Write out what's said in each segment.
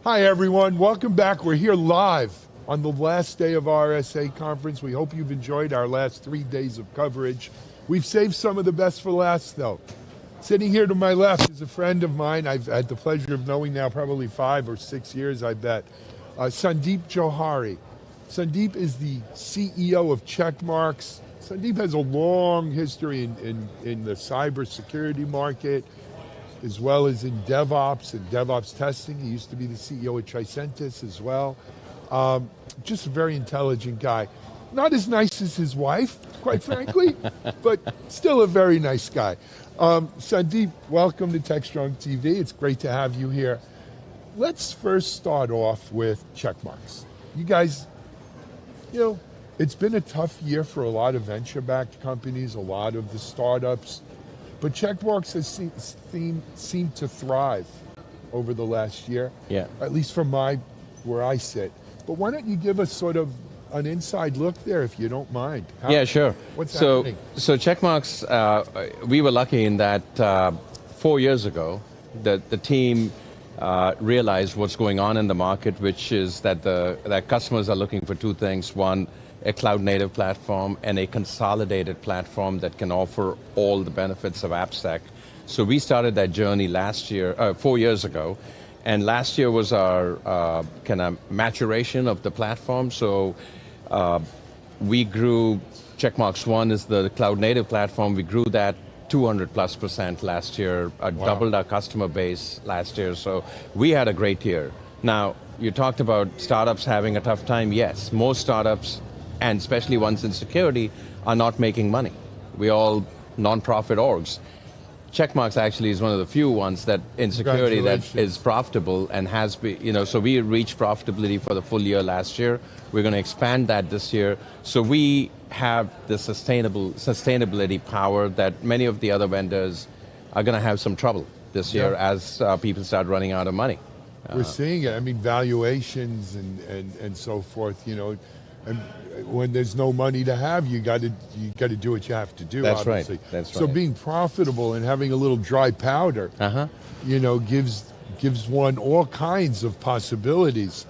Hi everyone, welcome back. We're here live on the last day of RSA conference. We hope you've enjoyed our last 3 days of coverage. We've saved some of the best for last though. Sitting here to my left is a friend of mine I've had the pleasure of knowing now probably 5 or 6 years, I bet. Sandeep Johari. Sandeep is the CEO of Checkmarx. Sandeep has a long history in the cybersecurity market, as well as in DevOps and DevOps testing. He used to be the CEO at Tricentis as well. Just a very intelligent guy. Not as nice as his wife, quite frankly, but still a very nice guy. Sandeep, welcome to Techstrong TV. It's great to have you here. Let's first start off with Checkmarx. You guys, it's been a tough year for a lot of venture-backed companies, a lot of the startups, but Checkmarx has seemed to thrive over the last year, at least from where I sit. But why don't you give us sort of an inside look there, if you don't mind? Sure. What's happening? So Checkmarx, we were lucky in that 4 years ago, the team realized what's going on in the market, which is that customers are looking for two things. One, a cloud-native platform and a consolidated platform that can offer all the benefits of AppSec. So we started that journey 4 years ago, and last year was our kind of maturation of the platform. So we grew, Checkmarx One is the cloud-native platform. We grew that 200+% last year, doubled our customer base last year. So we had a great year. Now, you talked about startups having a tough time. Yes, most startups, and especially ones in security, are not making money. We're all non-profit orgs. Checkmarx actually is one of the few ones that in security that is profitable and has been, so we reached profitability for the full year last year. We're going to expand that this year. So we have the sustainability power that many of the other vendors are going to have some trouble this year as people start running out of money. We're seeing it. I mean, valuations and so forth, and when there's no money to have, you got to do what you have to do. That's obviously. Right. That's right. So being profitable and having a little dry powder, gives one all kinds of possibilities.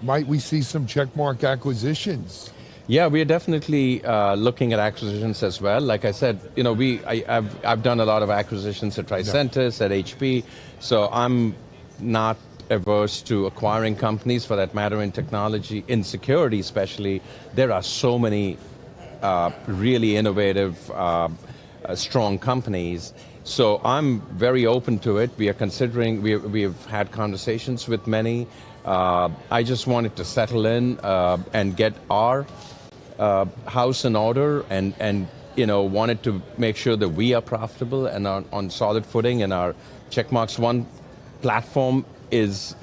Might we see some Checkmarx acquisitions? Yeah, we are definitely looking at acquisitions as well. Like I said, I've done a lot of acquisitions at Tricentis, at HP, so I'm not averse to acquiring companies, for that matter, in technology, in security especially. There are so many really innovative, strong companies. So I'm very open to it. We are considering, we have had conversations with many. I just wanted to settle in and get our house in order and wanted to make sure that we are profitable and are on solid footing, and our Checkmarx One platform is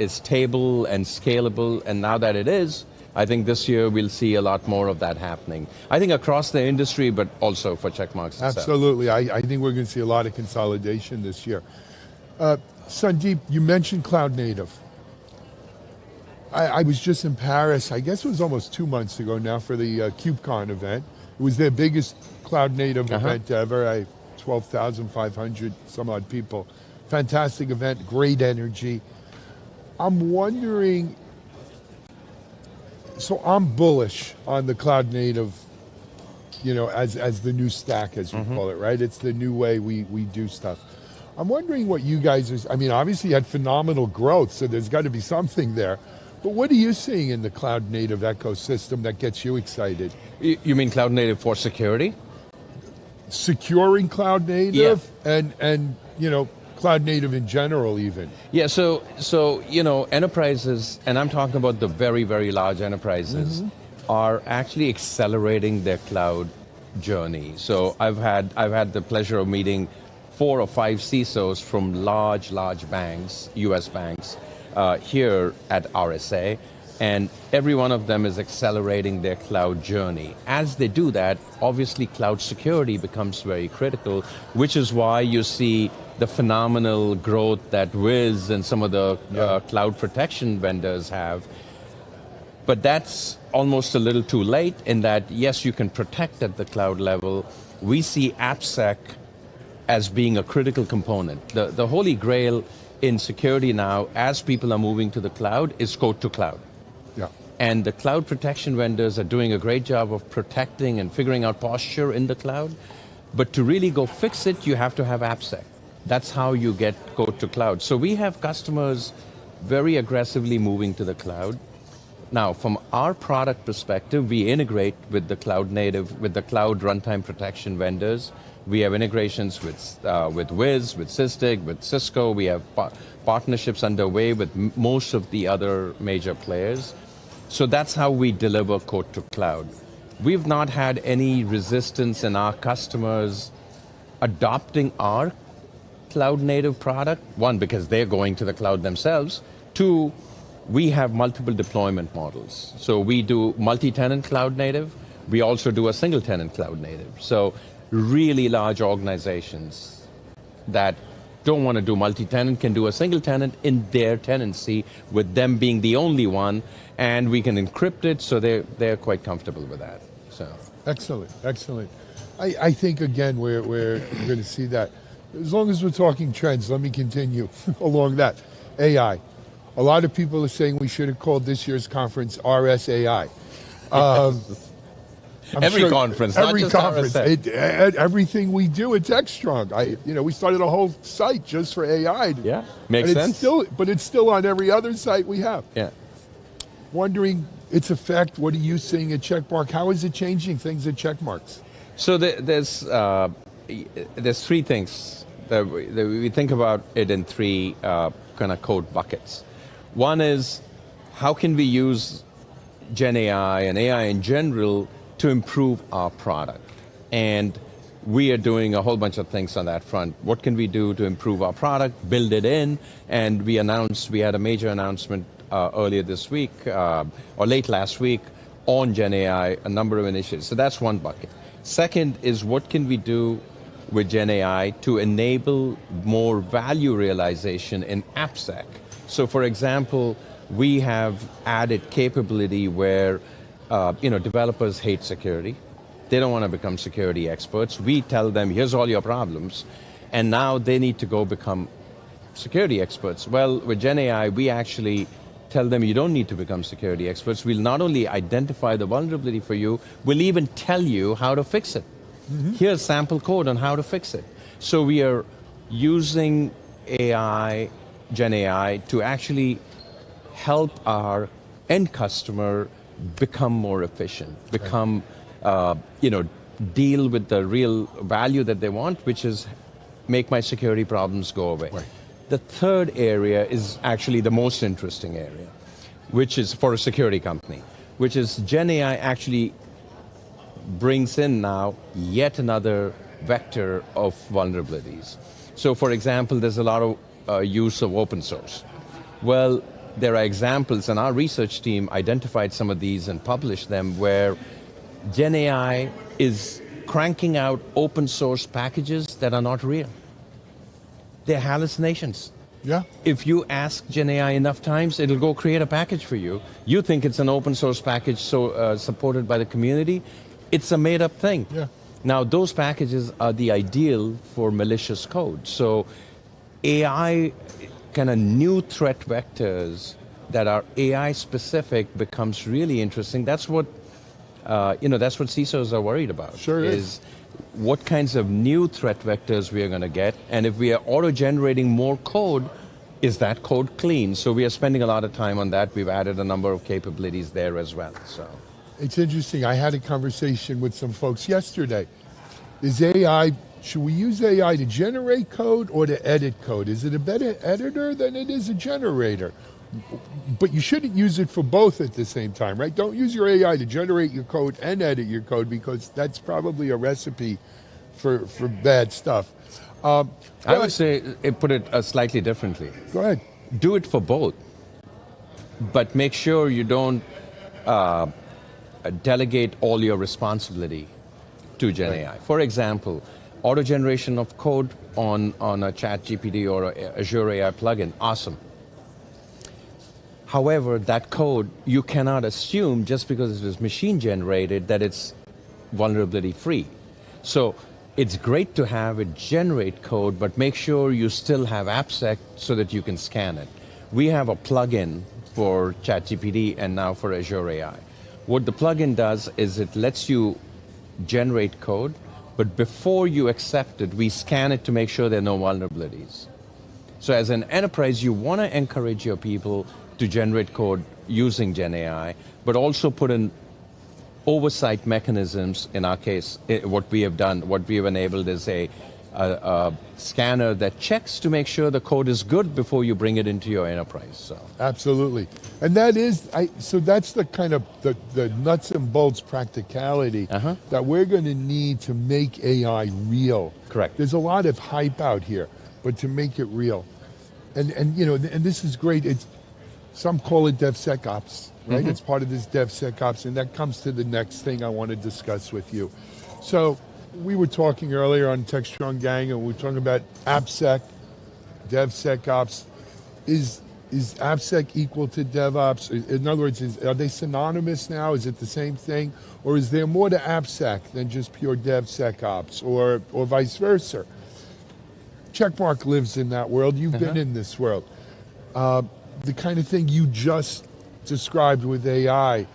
stable and scalable, and now that it is, I think this year we'll see a lot more of that happening. I think across the industry, but also for Checkmarx itself. Absolutely, I think we're going to see a lot of consolidation this year. Sandeep, you mentioned cloud native. I was just in Paris, I guess it was almost 2 months ago now, for the KubeCon event. It was their biggest cloud native event ever. 12,500 some odd people. Fantastic event, great energy. I'm wondering, so I'm bullish on the cloud native, as the new stack, as we call it, right? It's the new way we do stuff. I'm wondering what you guys are, obviously you had phenomenal growth, so there's got to be something there. But what are you seeing in the cloud native ecosystem that gets you excited? You mean cloud native for security? Securing cloud native and cloud native in general even. Yeah, so enterprises, and I'm talking about the very, very large enterprises, are actually accelerating their cloud journey. So I've had the pleasure of meeting 4 or 5 CISOs from large banks, US banks, here at RSA, and every one of them is accelerating their cloud journey. As they do that, obviously cloud security becomes very critical, which is why you see the phenomenal growth that Wiz and some of the cloud protection vendors have. But that's almost a little too late in that, yes, you can protect at the cloud level. We see AppSec as being a critical component. The holy grail in security now, as people are moving to the cloud, is code to cloud. Yeah. And the cloud protection vendors are doing a great job of protecting and figuring out posture in the cloud. But to really go fix it, you have to have AppSec. That's how you get code to cloud. So we have customers very aggressively moving to the cloud. Now, from our product perspective, we integrate with the cloud native, with the cloud runtime protection vendors. We have integrations with Wiz, with Sysdig, with Cisco. We have partnerships underway with most of the other major players. So that's how we deliver code to cloud. We've not had any resistance in our customers adopting our cloud native product. One, because they're going to the cloud themselves. Two, we have multiple deployment models. So we do multi-tenant cloud native. We also do a single tenant cloud native. So really large organizations that don't want to do multi-tenant can do a single tenant in their tenancy, with them being the only one, and we can encrypt it, so they're quite comfortable with that. So excellent, excellent. I think again we're going to see that. As long as we're talking trends, let me continue along that. AI. A lot of people are saying we should have called this year's conference RSAI. Every conference, every not just conference, RSA. everything we do at Techstrong. We started a whole site just for AI. Yeah, makes sense. But it's still on every other site we have. Yeah. Wondering its effect. What are you seeing at Checkmark? How is it changing things at Checkmarks? So there's three things that we think about it in three kind of code buckets. One is, how can we use Gen AI and AI in general to improve our product? And we are doing a whole bunch of things on that front. What can we do to improve our product, build it in? And we had a major announcement earlier this week, or late last week, on Gen AI, a number of initiatives. So that's one bucket. Second is, what can we do with Gen AI to enable more value realization in AppSec? So for example, we have added capability where developers hate security. They don't want to become security experts. We tell them, here's all your problems, and now they need to go become security experts. Well, with Gen AI, we actually tell them you don't need to become security experts. We'll not only identify the vulnerability for you, we'll even tell you how to fix it. Mm-hmm. Here's sample code on how to fix it. So we are using AI, Gen AI, to actually help our end customer become more efficient, deal with the real value that they want, which is make my security problems go away. Right. The third area is actually the most interesting area, which is for a security company, which is Gen AI actually brings in now yet another vector of vulnerabilities. So for example, there's a lot of use of open source. Well, there are examples, and our research team identified some of these and published them, where Gen AI is cranking out open source packages that are not real. They're hallucinations. Yeah. If you ask Gen AI enough times, it'll go create a package for you. You think it's an open source package supported by the community. It's a made up thing. Yeah. Now, those packages are the ideal for malicious code. So AI, kind of new threat vectors that are AI specific, becomes really interesting. That's what CISOs are worried about. Sure is. What kinds of new threat vectors we are going to get, and if we are auto-generating more code, is that code clean? So we are spending a lot of time on that. We've added a number of capabilities there as well. So it's interesting. I had a conversation with some folks yesterday. Should we use AI to generate code or to edit code? Is it a better editor than it is a generator? But you shouldn't use it for both at the same time, right? Don't use your AI to generate your code and edit your code, because that's probably a recipe for bad stuff. I would say, put it slightly differently. Go ahead. Do it for both, but make sure you don't delegate all your responsibility to Gen AI. For example, auto-generation of code on a ChatGPT or a Azure AI plugin, awesome. However, that code, you cannot assume just because it is machine generated that it's vulnerability free. So it's great to have it generate code, but make sure you still have AppSec so that you can scan it. We have a plugin for ChatGPT and now for Azure AI. What the plugin does is it lets you generate code, but before you accept it, we scan it to make sure there are no vulnerabilities. So as an enterprise, you want to encourage your people to generate code using Gen AI, but also put in oversight mechanisms. In our case, what we have done, what we have enabled is a scanner that checks to make sure the code is good before you bring it into your enterprise. So. Absolutely. And that is, so that's the kind of the nuts and bolts practicality that we're going to need to make AI real. Correct. There's a lot of hype out here, but to make it real. And you know, and this is great. It's, some call it DevSecOps, right? It's part of this DevSecOps, and that comes to the next thing I want to discuss with you. So we were talking earlier on Techstrong Gang, and we were talking about AppSec, DevSecOps. Is AppSec equal to DevOps? In other words, are they synonymous now? Is it the same thing? Or is there more to AppSec than just pure DevSecOps, or vice versa? Checkmark lives in that world. You've been in this world. The kind of thing you just described with AI,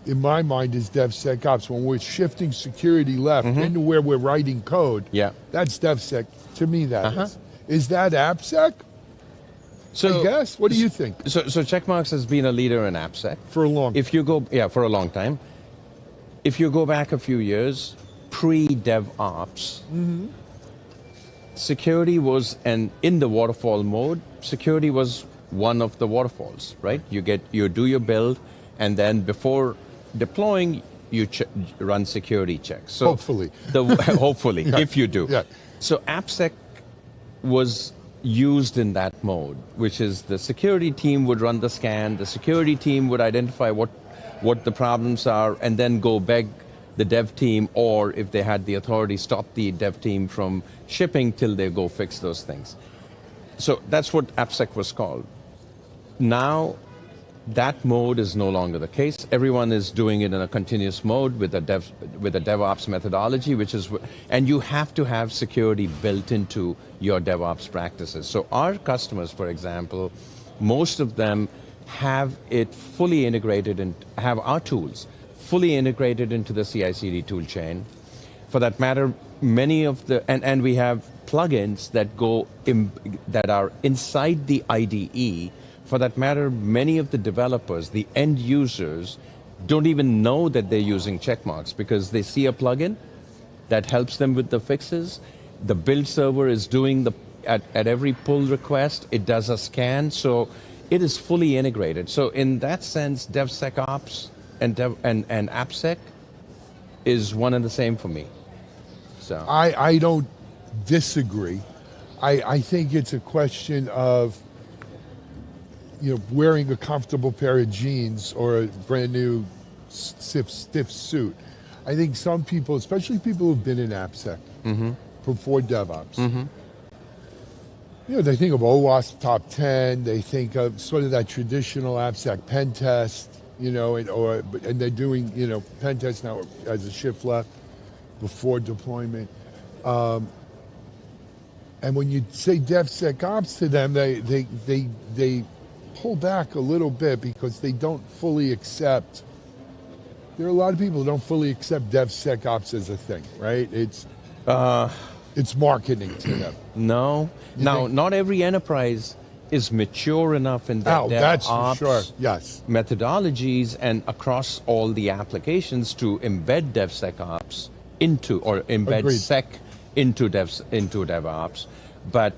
in my mind, is DevSecOps. When we're shifting security left into where we're writing code, that's DevSec. To me, that is. Is that AppSec? So, I guess. What do you think? So Checkmarx has been a leader in AppSec for a long time. If you go, for a long time. If you go back a few years, pre-DevOps, security was, and in the waterfall mode, security was one of the waterfalls, right? You do your build, and then before deploying, you run security checks. So hopefully, hopefully, if you do. So AppSec was used in that mode, which is the security team would run the scan, the security team would identify what the problems are, and then go beg the dev team, or if they had the authority, stop the dev team from shipping till they go fix those things. So that's what AppSec was called. Now, that mode is no longer the case. Everyone is doing it in a continuous mode with a DevOps methodology, and you have to have security built into your DevOps practices. So our customers, for example, most of them have it fully integrated and have our tools fully integrated into the CI/CD tool chain. For that matter, many of the, and we have plugins that that are inside the IDE. For that matter, many of the developers, the end users, don't even know that they're using checkmarks because they see a plugin that helps them with the fixes. The build server is doing at every pull request, it does a scan, so it is fully integrated. So in that sense, DevSecOps and AppSec is one and the same for me. So I don't disagree. I think it's a question of, you know, wearing a comfortable pair of jeans or a brand new stiff suit. I think some people, especially people who've been in AppSec before DevOps, you know, they think of OWASP top 10, they think of sort of that traditional AppSec pen test, you know, and they're doing, you know, pen test now as a shift left before deployment. And when you say DevSecOps to them, they pull back a little bit because they don't fully accept. There are a lot of people who don't fully accept DevSecOps as a thing, right? It's marketing to them. No. Now, not every enterprise is mature enough in that that's DevOps for sure. Yes. methodologies and across all the applications to embed DevSecOps into, or embed Agreed. Sec into DevOps. But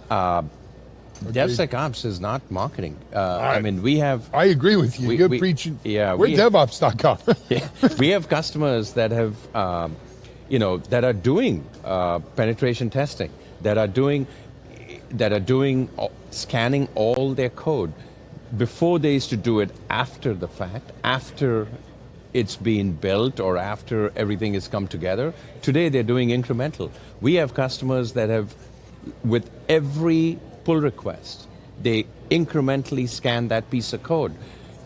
DevSecOps is not marketing. I mean, we have... I agree with you. You're preaching. Yeah, we're DevOps.com. Yeah, we have customers that have, that are doing penetration testing, that are doing scanning all their code. Before they used to do it after the fact, after it's been built or after everything has come together. Today they're doing incremental. We have customers that have, with every pull request, they incrementally scan that piece of code.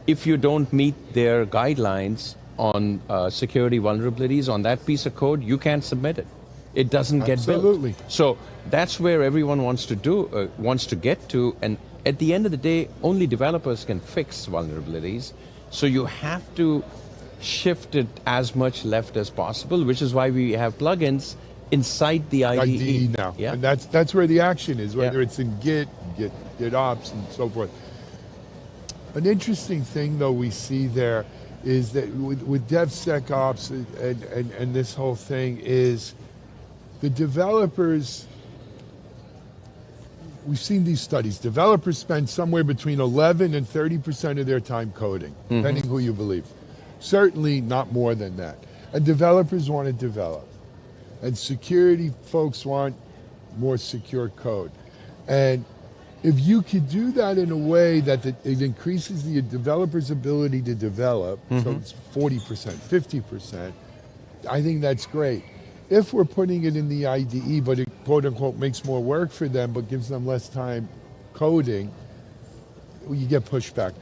If you don't meet their guidelines on security vulnerabilities on that piece of code, you can't submit it. it doesn't get Absolutely. built. So that's where everyone wants to get to, and at the end of the day, only developers can fix vulnerabilities. So you have to shift it as much left as possible, which is why we have plugins inside the IDE. now. Yeah. And that's where the action is, whether Yeah. it's in Git, GitOps, and so forth. An interesting thing, though, we see there is that with DevSecOps and this whole thing is the developers, we've seen these studies, developers spend somewhere between 11 and 30% of their time coding, depending who you believe. Certainly not more than that. And developers want to develop. And security folks want more secure code. And if you could do that in a way that it increases the developer's ability to develop, so it's 40%, 50%, I think that's great. If we're putting it in the IDE, but it quote unquote makes more work for them, but gives them less time coding, you get pushback.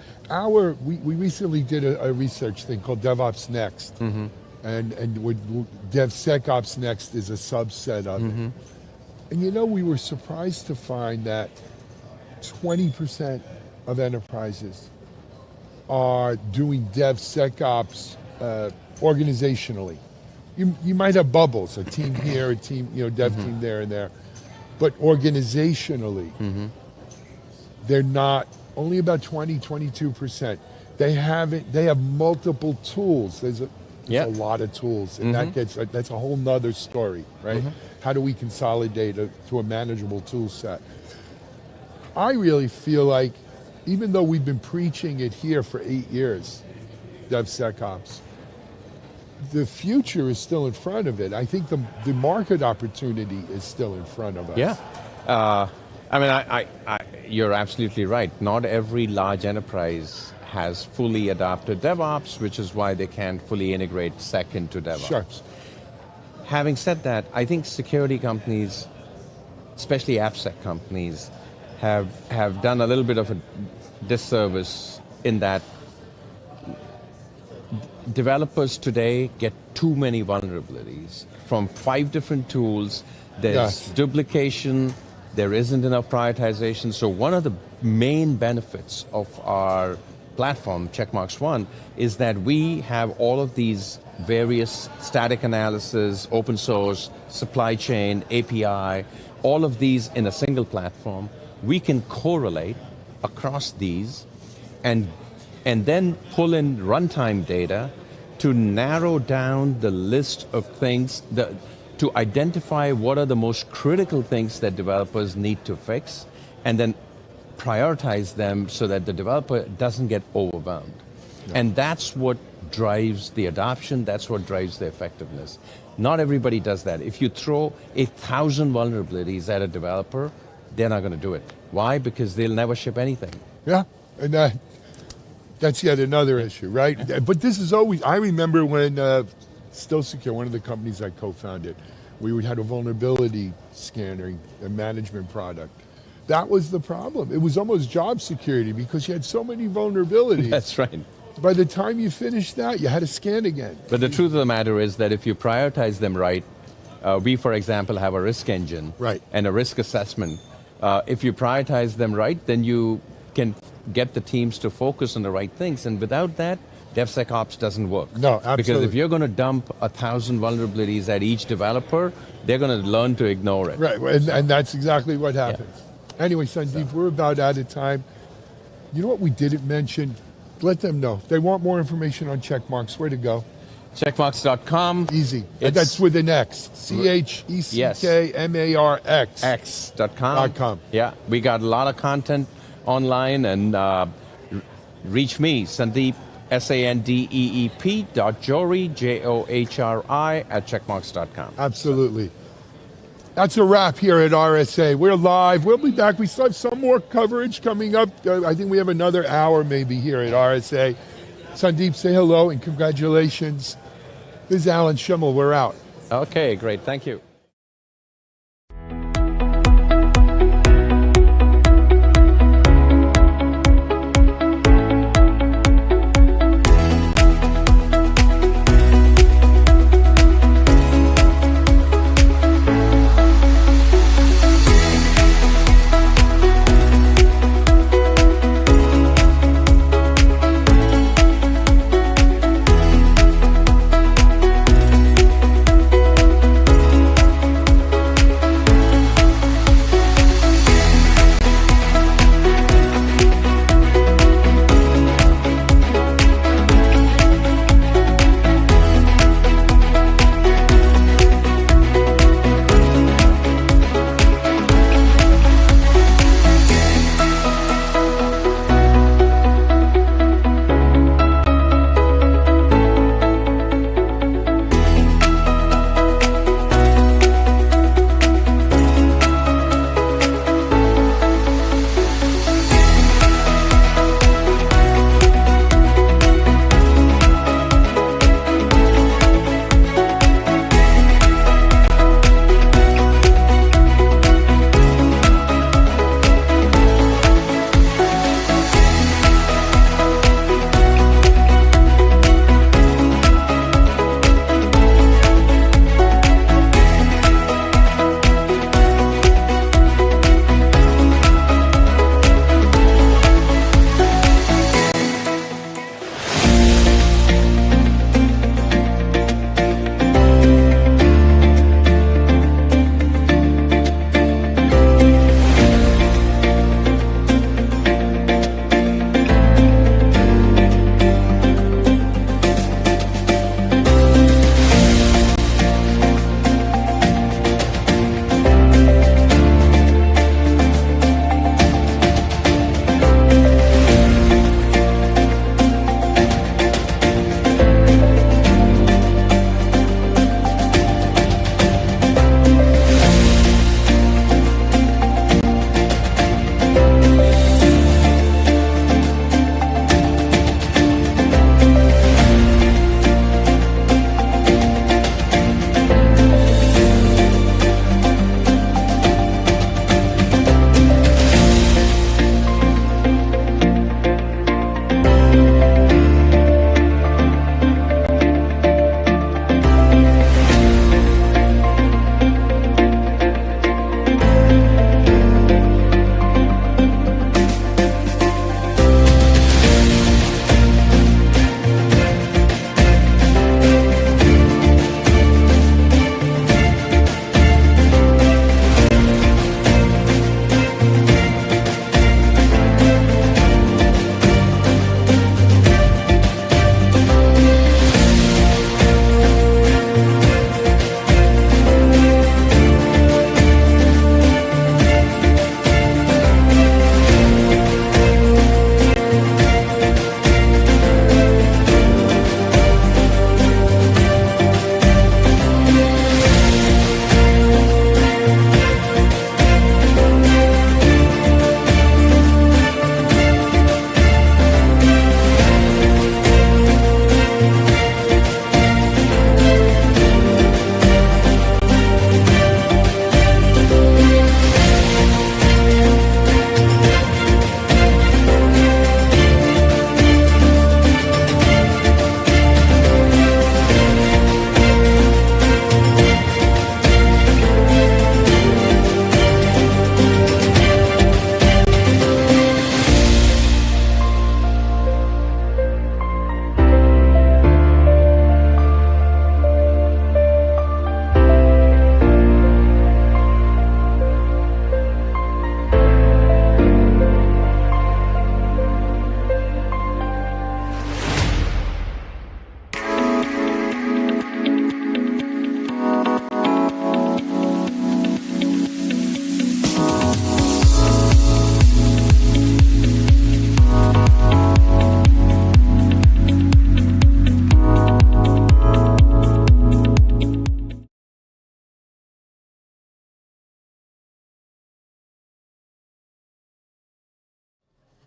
We recently did a research thing called DevOps Next. And DevSecOps Next is a subset of it. And we were surprised to find that 20% of enterprises are doing DevSecOps organizationally. You might have bubbles, a team here, a team, dev team there and there, but organizationally, they're not, only about 22%. They have multiple tools. There's a lot of tools, and that's a whole nother story, right? How do we consolidate to a manageable tool set? I really feel like, even though we've been preaching it here for 8 years, DevSecOps, the future is still in front of it. I think the market opportunity is still in front of us. Yeah. You're absolutely right. Not every large enterprise has fully adopted DevOps, which is why they can't fully integrate Sec into DevOps. Sure. Having said that, I think security companies, especially AppSec companies, have done a little bit of a disservice in that developers today get too many vulnerabilities from 5 different tools. There's duplication, there isn't enough prioritization. So one of the main benefits of our platform, Checkmarx One, is that we have all of these various static analysis, open source, supply chain, API, all of these in a single platform. We can correlate across these and then pull in runtime data to narrow down the list of things, to identify what are the most critical things that developers need to fix, and then prioritize them so that the developer doesn't get overwhelmed. Yeah. And that's what drives the adoption, that's what drives the effectiveness. Not everybody does that. If you throw 1,000 vulnerabilities at a developer, they're not going to do it. Why? Because they'll never ship anything. Yeah, and that's yet another issue, right? But this is always, I remember when Still Secure, one of the companies I co-founded, we had a vulnerability scanner, a management product. That was the problem. It was almost job security because you had so many vulnerabilities. That's right. By the time you finished that, you had to scan again. But the truth of the matter is that if you prioritize them right, we, for example, have a risk engine and a risk assessment. If you prioritize them right, then you can get the teams to focus on the right things. And without that, DevSecOps doesn't work. No, absolutely. Because if you're going to dump 1,000 vulnerabilities at each developer, they're going to learn to ignore it. Right, and that's exactly what happens. Yeah. Anyway, Sandeep, we're about out of time. You know what we didn't mention? Let them know. If they want more information on Checkmarx, where to go? Checkmarx.com. Easy. That's with an X. CHECKMARX. X.com. Yeah, we got a lot of content online, and reach me, Sandeep, SANDEEP.Johri, JOHRI @checkmarx.com. Absolutely. That's a wrap here at RSA. We're live. We'll be back. We still have some more coverage coming up. I think we have another hour maybe here at RSA. Sandeep, say hello and congratulations. This is Alan Schimmel. We're out. Okay, great. Thank you.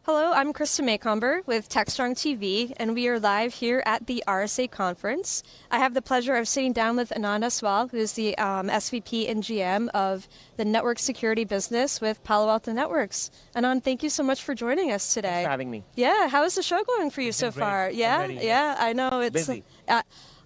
Hello, I'm Krista Maycomber with Techstrong TV, and we are live here at the RSA conference. I have the pleasure of sitting down with Anand Aswal, who is the SVP and GM of the network security business with Palo Alto Networks. Anand, thank you so much for joining us today. Thanks for having me. Yeah, how is the show going for you so Great. far? Yeah, Already, yeah, yes. I know it's Busy.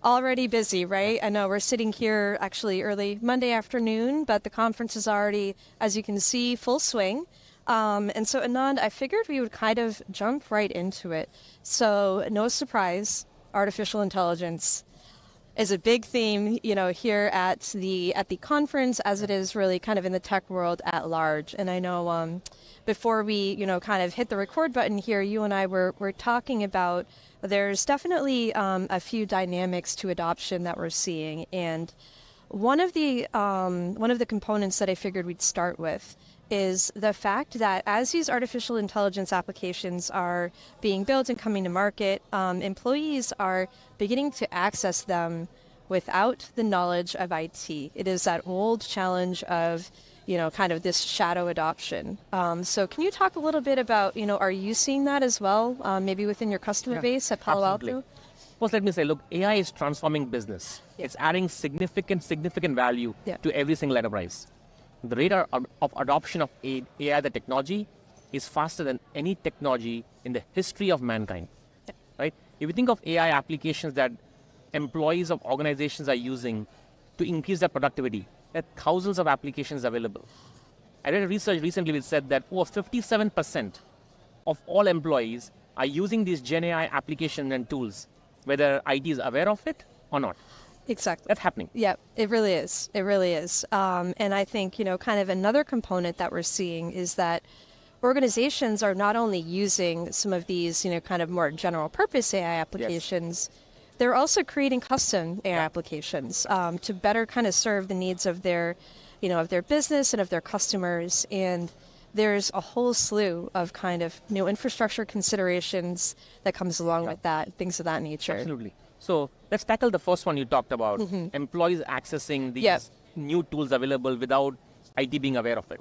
already busy, right? I know we're sitting here actually early Monday afternoon, but the conference is already, as you can see, full swing. And so, Anand, I figured we would kind of jump right into it. So, no surprise, artificial intelligence is a big theme, here at the conference, as it is really kind of in the tech world at large. And I know before we, kind of hit the record button here, you and I were talking about there's definitely a few dynamics to adoption that we're seeing, and one of the components that I figured we'd start with is the fact that as these artificial intelligence applications are being built and coming to market, employees are beginning to access them without the knowledge of IT. It is that old challenge of, kind of this shadow adoption. So can you talk a little bit about, are you seeing that as well, maybe within your customer base at Palo Alto? First, let me say, look, AI is transforming business. Yeah. It's adding significant value Yeah. to every single enterprise. The rate of adoption of AI, the technology, is faster than any technology in the history of mankind. Yeah. Right? If you think of AI applications that employees of organizations are using to increase their productivity, there are thousands of applications available. I read a research recently which said that over 57% of all employees are using these Gen AI applications and tools, whether IT is aware of it or not. Exactly. That's happening. Yeah, it really is. It really is. And I think, kind of another component that we're seeing is that organizations are not only using some of these, kind of more general purpose AI applications, they're also creating custom AI applications to better kind of serve the needs of their, of their business and of their customers. And there's a whole slew of kind of new infrastructure considerations that comes along with that, things of that nature. Absolutely. So let's tackle the first one you talked about, employees accessing these new tools available without IT being aware of it.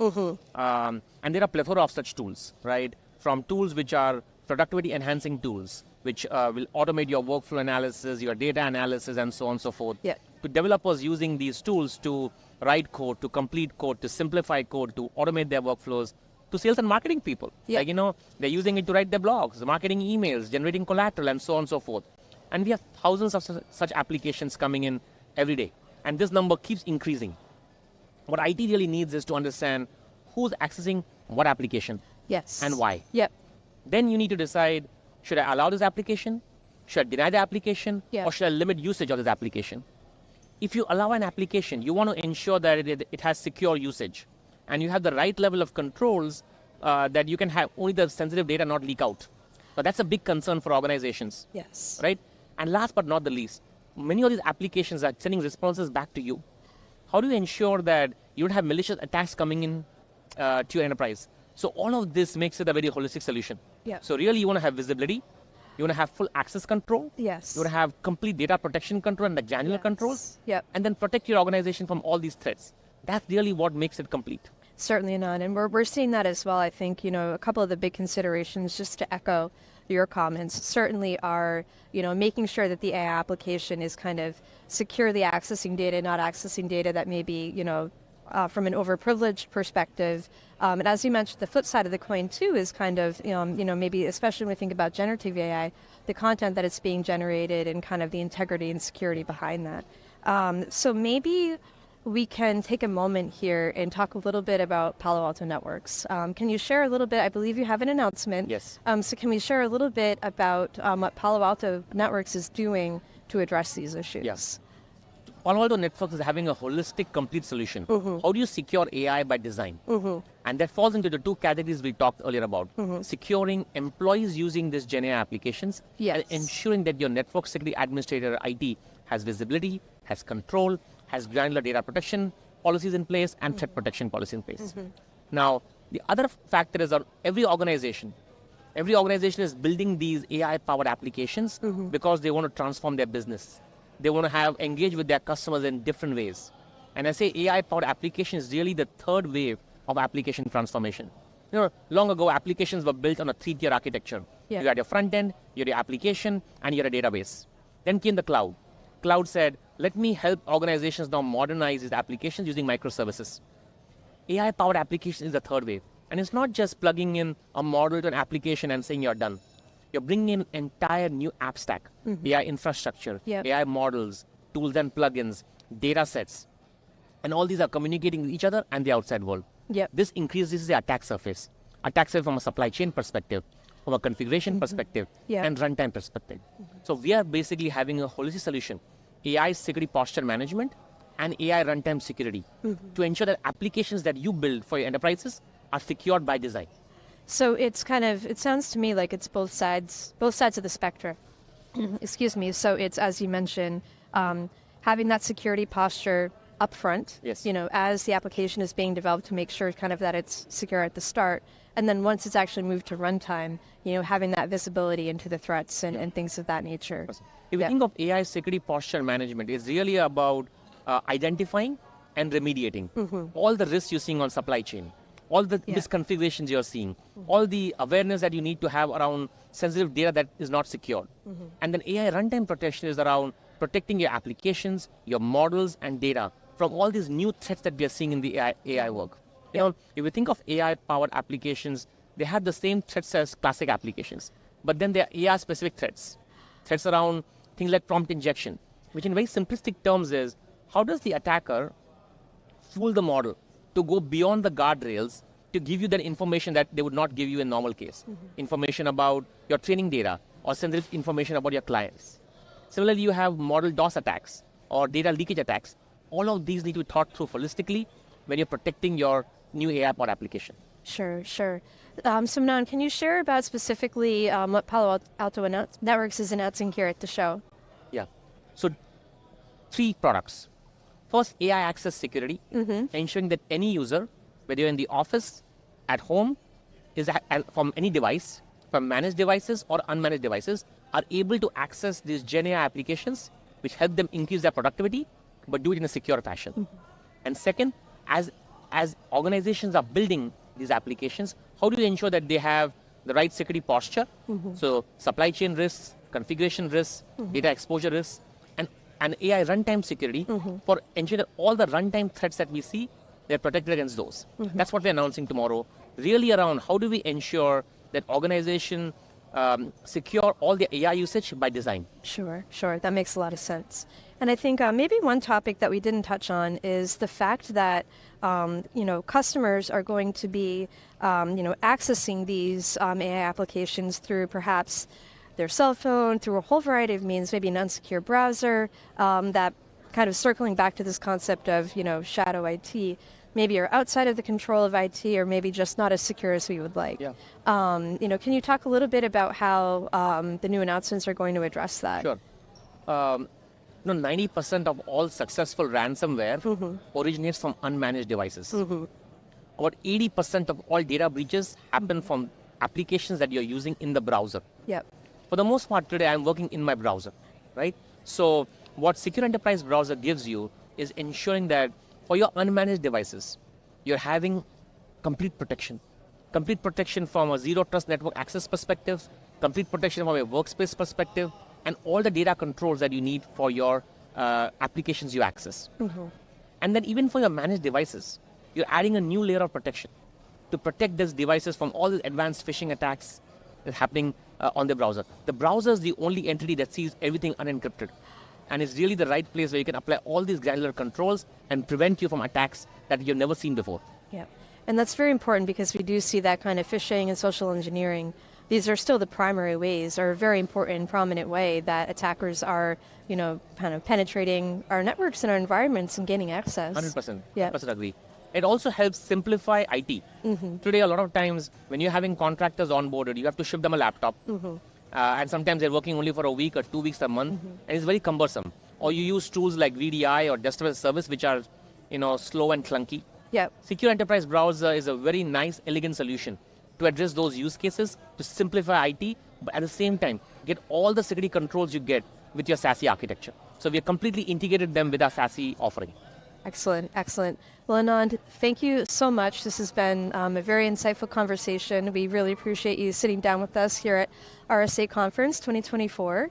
And there are a plethora of such tools, right? From tools which are productivity enhancing tools, which will automate your workflow analysis, your data analysis, and so on and so forth. Yeah. To developers using these tools to write code, to complete code, to simplify code, to automate their workflows, to sales and marketing people. Yeah. Like, they're using it to write their blogs, marketing emails, generating collateral, and so on and so forth. And we have thousands of such applications coming in every day. And this number keeps increasing. What IT really needs is to understand who's accessing what application Yes. and why. Yep. Then you need to decide, should I allow this application? Should I deny the application? Yeah. Or should I limit usage of this application? If you allow an application, you want to ensure that it has secure usage. And you have the right level of controls that you can have only the sensitive data not leak out. But that's a big concern for organizations. Yes. Right? And last but not the least, many of these applications are sending responses back to you. How do you ensure that you don't have malicious attacks coming in to your enterprise? So all of this makes it a very holistic solution. Yeah. So really you want to have visibility, you want to have full access control, Yes. you want to have complete data protection control and the granular Yes. controls, Yep. and then protect your organization from all these threats. That's really what makes it complete. Certainly not. And we're seeing that as well. I think, a couple of the big considerations, just to echo your comments, certainly are, making sure that the AI application is kind of securely accessing data, not accessing data that may be, from an overprivileged perspective. And as you mentioned, the flip side of the coin too is kind of, maybe especially when we think about generative AI, the content that it's being generated and kind of the integrity and security behind that. So maybe we can take a moment here and talk a little bit about Palo Alto Networks. Can you share a little bit? I believe you have an announcement. Yes. So can we share a little bit about what Palo Alto Networks is doing to address these issues? Yes. Palo Alto Networks is having a holistic, complete solution. How do you secure AI by design? And that falls into the two categories we talked earlier about. Securing employees using these Gen AI applications, Yes. and ensuring that your network security administrator, IT, has visibility, has control, has granular data protection policies in place, and threat protection policies in place. Now, the other factor is that every organization is building these AI-powered applications because they want to transform their business. They want to have engage with their customers in different ways. And I say AI-powered application is really the third wave of application transformation. Long ago, applications were built on a 3-tier architecture. Yeah. You had your front end, you had your application, and you had a database. Then came the cloud. Cloud said, let me help organizations now modernize these applications using microservices. AI-powered application is the third wave. And it's not just plugging in a model to an application and saying you're done. You're bringing in entire new app stack, AI infrastructure, AI models, tools and plugins, data sets. And all these are communicating with each other and the outside world. Yep. This increases the attack surface. Attack surface from a supply chain perspective, from a configuration perspective, and runtime perspective. So we are basically having a holistic solution, AI security posture management and AI runtime security to ensure that applications that you build for your enterprises are secured by design. So it's it sounds to me like it's both sides of the spectrum. Excuse me. So it's, as you mentioned, having that security posture up front, Yes. as the application is being developed to make sure that it's secure at the start. And then once it's actually moved to runtime, having that visibility into the threats and things of that nature. If you think of AI security posture management, it's really about identifying and remediating all the risks you're seeing on supply chain, all the misconfigurations you're seeing, all the awareness that you need to have around sensitive data that is not secured. And then AI runtime protection is around protecting your applications, your models, and data from all these new threats that we are seeing in the AI work. If you think of AI-powered applications, they have the same threats as classic applications, but then they are AI-specific threats. Threats around things like prompt injection, which in very simplistic terms is, how does the attacker fool the model to go beyond the guardrails to give you that information that they would not give you in normal case? Information about your training data or sensitive information about your clients. Similarly, you have model DOS attacks or data leakage attacks. All of these need to be thought through holistically when you're protecting your new AI-powered application. Sure. So Manan, can you share about specifically what Palo Alto Networks is announcing here at the show? Yeah. So 3 products. First, AI access security, ensuring that any user, whether you're in the office, at home, is from any device, from managed devices or unmanaged devices, are able to access these Gen AI applications, which help them increase their productivity, but do it in a secure fashion. And second, as organizations are building these applications, how do you ensure that they have the right security posture? So supply chain risks, configuration risks, data exposure risks, and AI runtime security for ensuring that all the runtime threats that we see, they're protected against those. That's what we're announcing tomorrow, really around how do we ensure that organization secure all the AI usage by design. Sure. That makes a lot of sense. And I think maybe one topic that we didn't touch on is the fact that, customers are going to be, accessing these AI applications through perhaps their cell phone, through a whole variety of means, maybe an unsecure browser, that kind of circling back to this concept of, shadow IT, maybe are outside of the control of IT or maybe just not as secure as we would like. Yeah. Can you talk a little bit about how the new announcements are going to address that? Sure. 90% of all successful ransomware originates from unmanaged devices. About 80% of all data breaches happen from applications that you're using in the browser. Yep. For the most part today, I'm working in my browser, right? So what Secure Enterprise Browser gives you is ensuring that for your unmanaged devices, you're having complete protection. Complete protection from a zero trust network access perspective, complete protection from a workspace perspective, and all the data controls that you need for your applications you access. And then even for your managed devices, you're adding a new layer of protection to protect these devices from all the advanced phishing attacks that are happening on the browser. The browser is the only entity that sees everything unencrypted. And it's really the right place where you can apply all these granular controls and prevent you from attacks that you've never seen before. Yeah. And that's very important because we do see that kind of phishing and social engineering. These are still the primary ways, or a very important and prominent way that attackers are, kind of penetrating our networks and our environments and gaining access. 100%. Yeah. 100% agree. It also helps simplify IT. Today, a lot of times, when you're having contractors onboarded, you have to ship them a laptop. And sometimes they're working only for a week or 2 weeks a month, and it's very cumbersome. Or you use tools like VDI or Desktop as a Service, which are, slow and clunky. Yep. Secure Enterprise Browser is a very nice, elegant solution to address those use cases, to simplify IT, but at the same time, get all the security controls you get with your SASE architecture. So we have completely integrated them with our SASE offering. Excellent, excellent. Well, Anand, thank you so much. This has been a very insightful conversation. We really appreciate you sitting down with us here at RSA Conference 2024.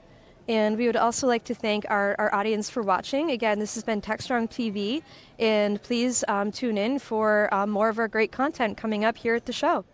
And we would also like to thank our audience for watching. Again, this has been Techstrong TV, and please tune in for more of our great content coming up here at the show.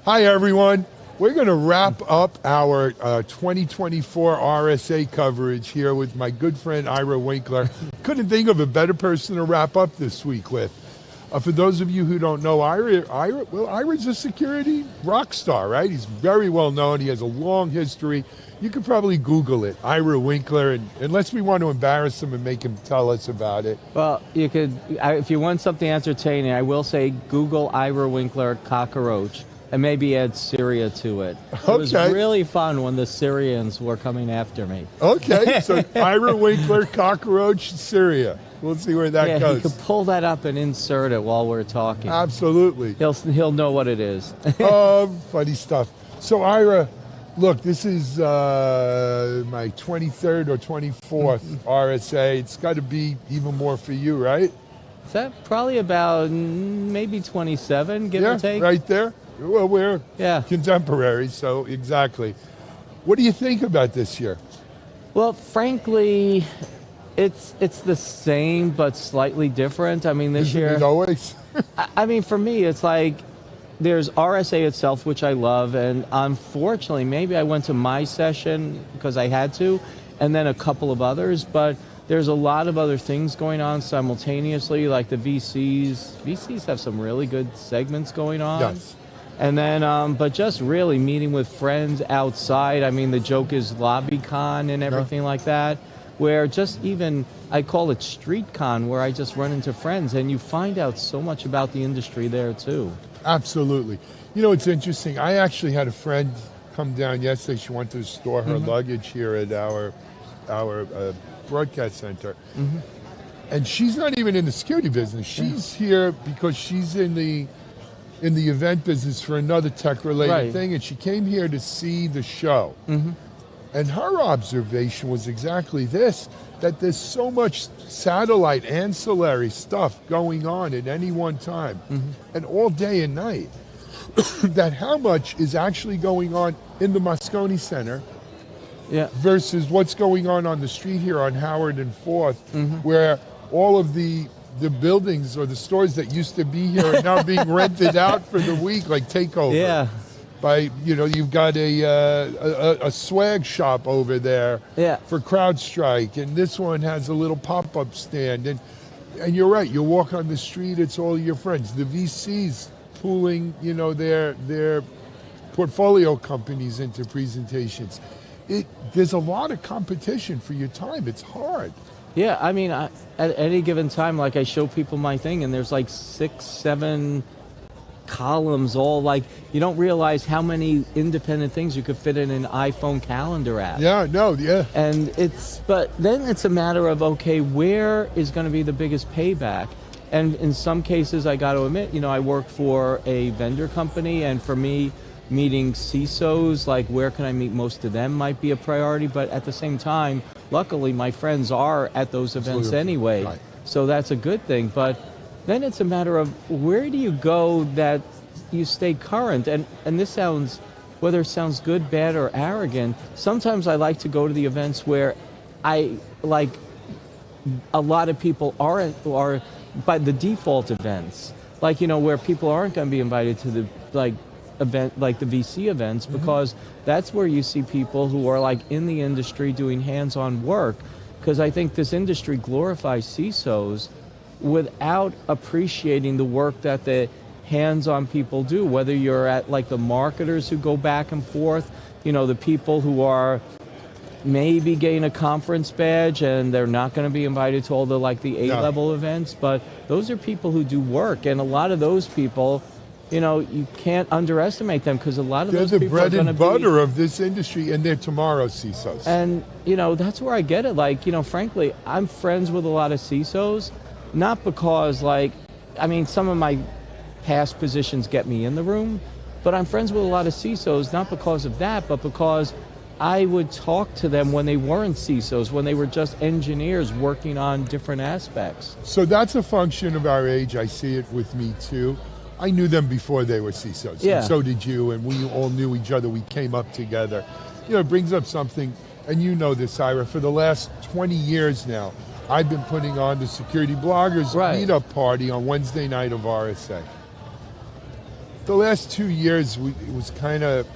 Hi, everyone. We're going to wrap up our 2024 RSA coverage here with my good friend Ira Winkler. Couldn't think of a better person to wrap up this week with. For those of you who don't know Ira's a security rock star, right? He's very well known. He has a long history. You could probably Google it, Ira Winkler, and unless we want to embarrass him and make him tell us about it. Well, you could, if you want something entertaining, I will say Google Ira Winkler cockroach and maybe add Syria to it. It was really fun when the Syrians were coming after me. Okay, so Ira Winkler, cockroach, Syria. We'll see where that goes. Yeah, he could pull that up and insert it while we're talking. Absolutely. He'll know what it is. Funny stuff. So Ira, look, this is my 23rd or 24th RSA. It's got to be even more for you, right? Is that probably about maybe 27, give or take? Right there. Well, we're contemporaries, so exactly. What do you think about this year? Well, frankly, it's the same but slightly different. I mean, this year, as always. I mean, for me, it's like there's RSA itself, which I love, and unfortunately, maybe I went to my session because I had to, and then a couple of others, but there's a lot of other things going on simultaneously, like the VCs. VCs have some really good segments going on. Yes. And then, but just really meeting with friends outside. I mean, the joke is LobbyCon and everything like that, where just even, I call it StreetCon, where I just run into friends and you find out so much about the industry there too. Absolutely. You know, it's interesting. I actually had a friend come down yesterday. She wanted to store her luggage here at our broadcast center. And she's not even in the security business. She's here because she's in the event business for another tech-related thing, and she came here to see the show. And her observation was exactly this, that there's so much satellite ancillary stuff going on at any one time, and all day and night, that how much is actually going on in the Moscone Center versus what's going on the street here on Howard and 4th, where all of the buildings or the stores that used to be here are now being rented out for the week, like takeover. Yeah. By, you know, you've got a swag shop over there for CrowdStrike, and this one has a little pop-up stand. And you're right, you walk on the street, it's all your friends. The VCs pooling, you know, their portfolio companies into presentations. There's a lot of competition for your time. It's hard. Yeah, I mean, at any given time, like I show people my thing, and there's like 6, 7 columns, all like, you don't realize how many independent things you could fit in an iPhone calendar app. And but then it's a matter of, okay, where is going to be the biggest payback? And in some cases, I got to admit, you know, I work for a vendor company, and for me, meeting CISOs, like where can I meet most of them might be a priority, but at the same time, luckily my friends are at those events anyway, so that's a good thing. But then it's a matter of where do you go that you stay current, and this sounds, whether it sounds good, bad, or arrogant, sometimes I like to go to the events where I like a lot of people are by the default events, like, you know, where people aren't going to be invited to the event, like the VC events, because that's where you see people who are like in the industry doing hands-on work, because I think this industry glorifies CISOs without appreciating the work that the hands-on people do, whether you're at like the marketers who go back and forth, you know, the people who are maybe getting a conference badge and they're not going to be invited to all the like the A-level events, but those are people who do work, and a lot of those people, you know, you can't underestimate them, because a lot of those people are going to be... They're the bread and butter of this industry, and they're tomorrow's CISOs. And, you know, that's where I get it. Like, you know, frankly, I'm friends with a lot of CISOs, not because, like, I mean, some of my past positions get me in the room, but I'm friends with a lot of CISOs, not because of that, but because I would talk to them when they weren't CISOs, when they were just engineers working on different aspects. So that's a function of our age. I see it with me, too. I knew them before they were CISOs, and so did you, and we all knew each other. We came up together. You know, it brings up something, and you know this, Ira, for the last 20 years now, I've been putting on the Security Bloggers Meetup Party on Wednesday night of RSA. the last 2 years, it was kind of,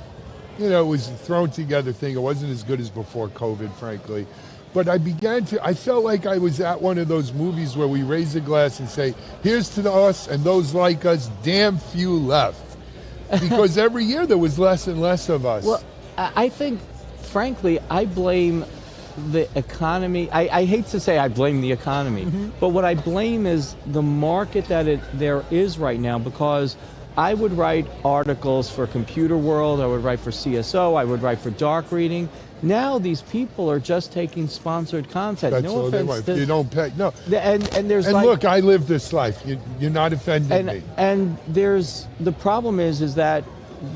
you know, it was a thrown together thing. It wasn't as good as before COVID, frankly. But I felt like I was at one of those movies where we raise a glass and say, here's to us and those like us, damn few left. Because every year there was less and less of us. Well, I think, frankly, I blame the economy. I hate to say I blame the economy, but what I blame is the market that there is right now, because I would write articles for Computer World, I would write for CSO, I would write for Dark Reading. Now these people are just taking sponsored content. That's no all they offense want. You don't pay. No. And there's And like, look, I live this life. You're not offending me. And there's the problem is that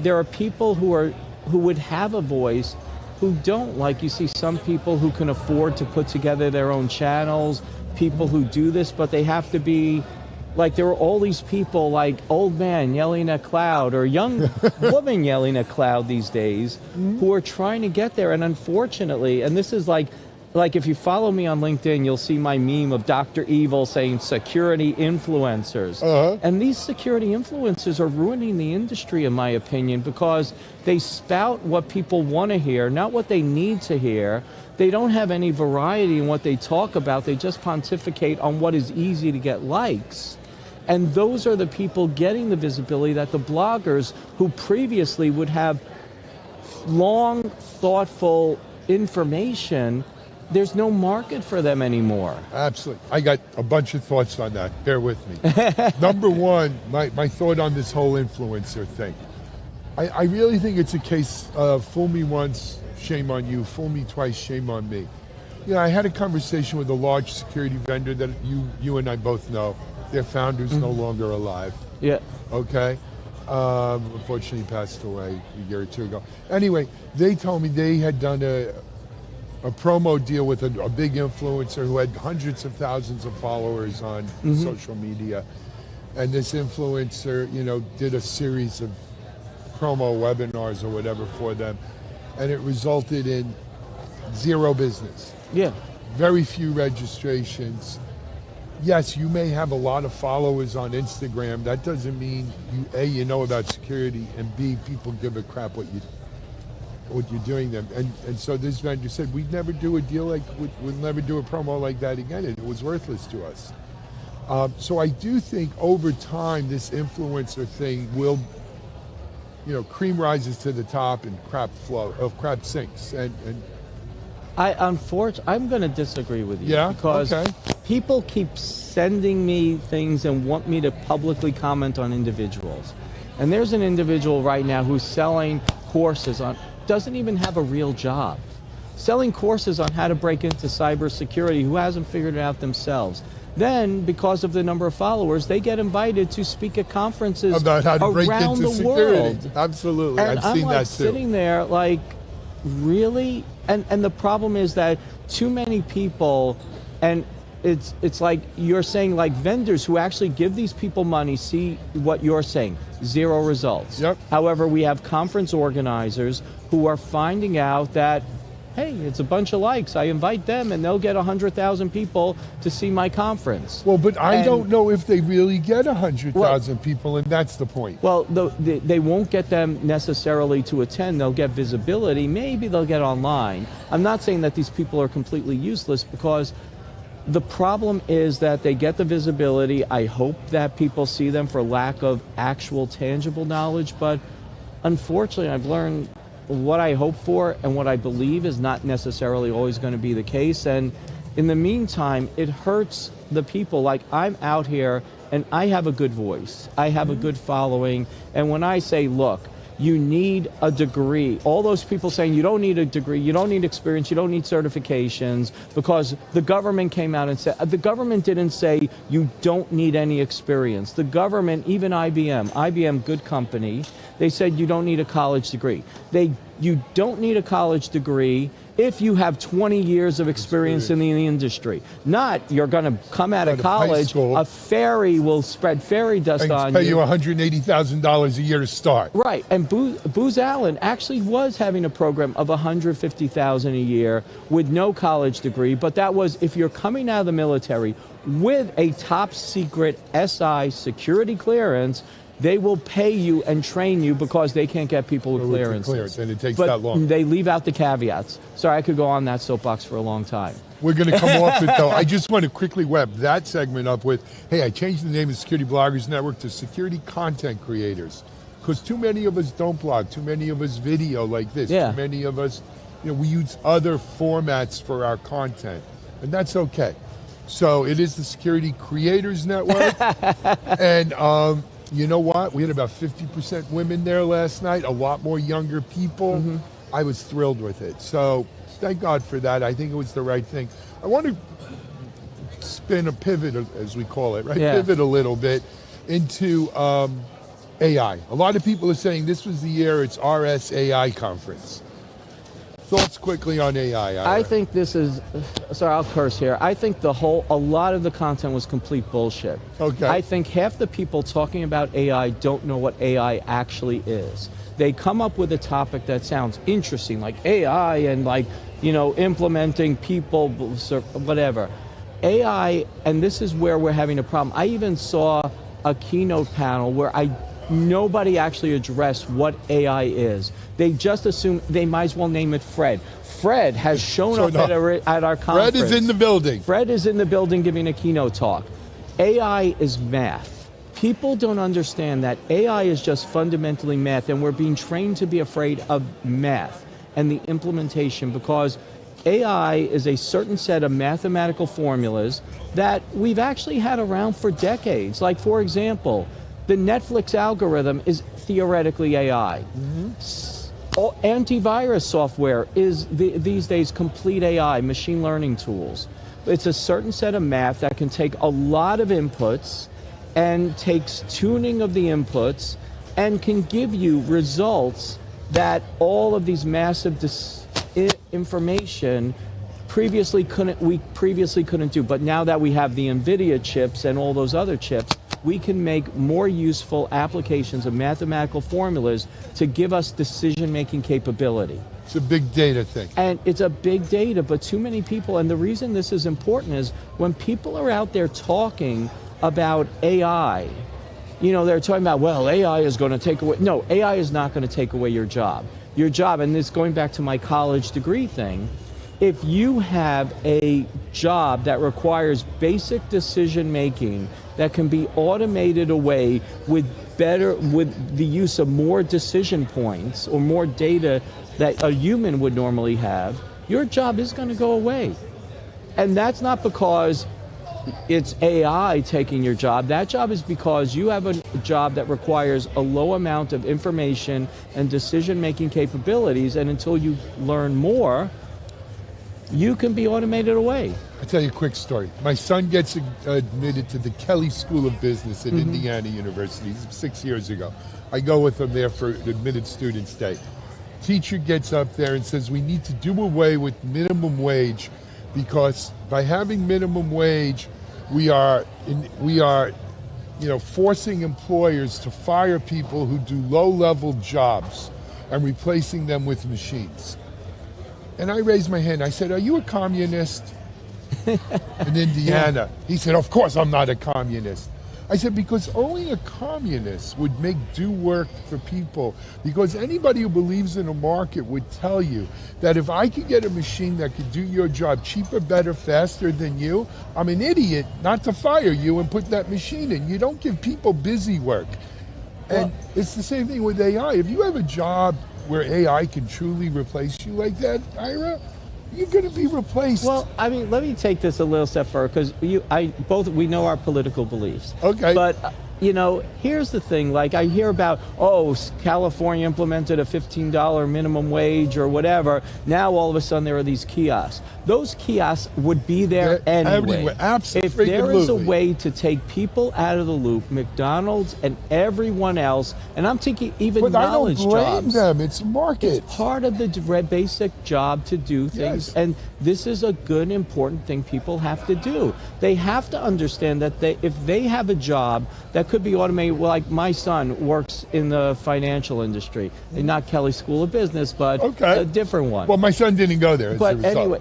there are people who would have a voice who don't. Like, you see some people who can afford to put together their own channels, people who do this, but they have to be like, there are all these people like old man yelling at cloud or young woman yelling at cloud these days who are trying to get there. And unfortunately, and this is like if you follow me on LinkedIn, you'll see my meme of Dr. Evil saying security influencers. And these security influencers are ruining the industry, in my opinion, because they spout what people want to hear, not what they need to hear. They don't have any variety in what they talk about. They just pontificate on what is easy to get likes. And those are the people getting the visibility that the bloggers who previously would have long, thoughtful information, there's no market for them anymore. Absolutely. I got a bunch of thoughts on that. Bear with me. Number one, my thought on this whole influencer thing. I really think it's a case of fool me once, shame on you. Fool me twice, shame on me. You know, I had a conversation with a large security vendor that you and I both know. Their founder's no longer alive. Yeah. Okay. Unfortunately, passed away a year or two ago. Anyway, they told me they had done a promo deal with a big influencer who had hundreds of thousands of followers on social media. And this influencer, you know, did a series of promo webinars or whatever for them. And it resulted in zero business. Yeah. Very few registrations. Yes, you may have a lot of followers on Instagram. That doesn't mean you know about security, and B, people give a crap what you're doing them. And so this vendor said, we'd never do a deal we'd never do a promo like that again. And it was worthless to us. So I do think over time, this influencer thing will, you know, cream rises to the top and crap sinks. And I'm going to disagree with you. Yeah? Because Okay. people keep sending me things and want me to publicly comment on individuals. And there's an individual right now who's selling courses doesn't even have a real job. Selling courses on how to break into cybersecurity, who hasn't figured it out themselves. Then, because of the number of followers, they get invited to speak at conferences about how to break around into the security. world. Absolutely. And I've seen I'm that too. sitting there like, really? And the problem is that too many people, and it's like you're saying, like vendors who actually give these people money see what you're saying, zero results. Yep. However, we have conference organizers who are finding out that, hey, it's a bunch of likes. I invite them and they'll get 100,000 people to see my conference. Well, but I don't know if they really get 100,000 people, and that's the point. Well, they won't get them necessarily to attend. They'll get visibility. Maybe they'll get online. I'm not saying that these people are completely useless, because the problem is that they get the visibility. I hope that people see them for lack of actual tangible knowledge, but unfortunately, I've learned what I hope for and what I believe is not necessarily always going to be the case. And in the meantime, it hurts the people. Like, I'm out here and I have a good voice. I have a good following. And when I say, look, you need a degree, all those people saying you don't need a degree, you don't need experience, you don't need certifications, because the government came out and said, the government didn't say you don't need any experience. The government, even IBM, good company, they said you don't need a college degree. You don't need a college degree if you have 20 years of experience in the industry. Not you're going to come out of college, a fairy will spread fairy dust on you. Pay you $180,000 a year to start. Right, and Booz Allen actually was having a program of $150,000 a year with no college degree, but that was if you're coming out of the military with a top secret SI security clearance, They will pay you and train you because they can't get people with clearance. And it takes but that long. They leave out the caveats. Sorry, I could go on that soapbox for a long time. We're going to come off it, though. I just want to quickly wrap that segment up with, hey, I changed the name of Security Bloggers Network to Security Content Creators. Because too many of us don't blog, too many of us video like this, Yeah. too many of us, we use other formats for our content, and that's okay. So it is the Security Creators Network, and you know what? We had about 50% women there last night, a lot more younger people. Mm-hmm. I was thrilled with it. So thank God for that. I think it was the right thing. I want to spin a pivot, as we call it, right? Yeah. Pivot a little bit into AI. A lot of people are saying this was the year it's RSAI conference. Thoughts quickly on AI, Ira? I think this is, sorry, I'll curse here. I think a lot of the content was complete bullshit. Okay. I think half the people talking about AI don't know what AI actually is. They come up with a topic that sounds interesting, like AI and implementing people, whatever. AI, and this is where we're having a problem. I even saw a keynote panel where nobody actually addressed what AI is. They just assume they might as well name it Fred. Fred has shown up at our conference. Fred is in the building. Fred is in the building giving a keynote talk. AI is math. People don't understand that AI is just fundamentally math, and we're being trained to be afraid of math and the implementation because AI is a certain set of mathematical formulas that we've actually had around for decades. Like, for example, the Netflix algorithm is theoretically AI. All antivirus software is these days complete AI, machine learning tools. It's a certain set of math that can take a lot of inputs and takes tuning of the inputs and can give you results that all of these massive information previously couldn't do. But now that we have the NVIDIA chips and all those other chips, we can make more useful applications of mathematical formulas to give us decision-making capability. It's a big data thing. And it's a big data, but too many people, and the reason this is important is when people are out there talking about AI, they're talking about, well, AI is going to take away. No, AI is not going to take away your job. Your job, and this going back to my college degree thing, if you have a job that requires basic decision making that can be automated away with the use of more decision points or more data that a human would normally have, your job is going to go away. And that's not because it's AI taking your job. That job is because you have a job that requires a low amount of information and decision-making capabilities, and until you learn more, you can be automated away. I'll tell you a quick story. My son gets admitted to the Kelley School of Business at Indiana University 6 years ago. I go with him there for Admitted Students Day. Teacher gets up there and says we need to do away with minimum wage because by having minimum wage, we are forcing employers to fire people who do low-level jobs and replacing them with machines. And I raised my hand. I said, "Are you a communist?" In Indiana. He said, "Of course I'm not a communist." I said, because only a communist would make do work for people. Because anybody who believes in a market would tell you that if I could get a machine that could do your job cheaper, better, faster than you, I'm an idiot not to fire you and put that machine in. You don't give people busy work. And it's the same thing with AI. If you have a job where AI can truly replace you like that, Ira, you're going to be replaced. Well, I mean, let me take this a little step further because we know our political beliefs. Okay. But here's the thing. Like I hear about, California implemented a $15 minimum wage or whatever. Now all of a sudden there are these kiosks. Those kiosks would be there anyway. Everywhere. Absolutely. If there is a way to take people out of the loop, McDonald's and everyone else, and I'm thinking even knowledge jobs. But I don't blame them. It's market. It's part of the basic job to do things. Yes. And this is a good, important thing people have to do. They have to understand that if they have a job that could be automated, like my son works in the financial industry, not Kelley School of Business, but a different one. Well, my son didn't go there. But anyway,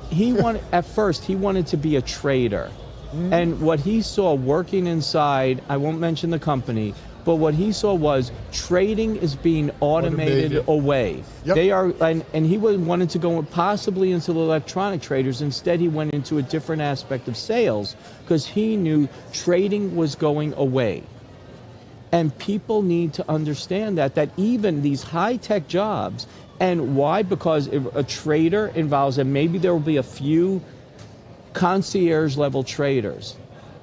at first he wanted to be a trader. And what he saw working inside, I won't mention the company, But what he saw was trading is being automated away. Yep. They are, and he wanted to go possibly into the electronic traders. Instead, he went into a different aspect of sales because he knew trading was going away. And people need to understand that even these high-tech jobs, and why? Because if a trader involves, and maybe there will be a few concierge-level traders.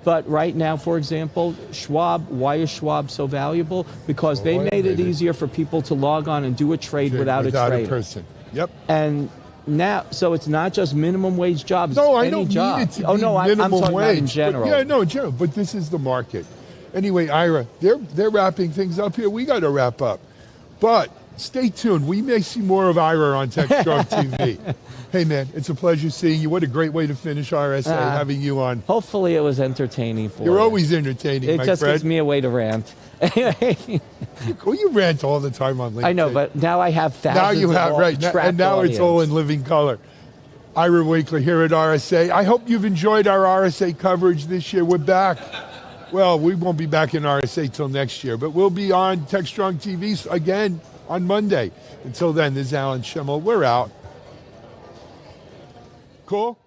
But right now, for example, Schwab, why is Schwab so valuable? Because they made it easier for people to log on and do a trade without a trader. a person. Yep. And now, so it's not just minimum wage jobs. No, I don't job. need it to oh be no, I'm minimum talking wage. about in general. Yeah, no, in general. But this is the market. Anyway, Ira, they're wrapping things up here. We got to wrap up. But stay tuned. We may see more of Ira on Techstrong TV. Hey, man, it's a pleasure seeing you. What a great way to finish RSA, having you on. Hopefully it was entertaining for you. You're always entertaining, It my just friend. gives me a way to rant. Well, you rant all the time on LinkedIn. I know, but now I have thousands now you have, of right. trapped And now it's all in audience. living color. Ira Winkler here at RSA. I hope you've enjoyed our RSA coverage this year. We're back. Well, we won't be back in RSA till next year, but we'll be on Techstrong TV again on Monday. Until then, this is Alan Schimmel. We're out. Cool?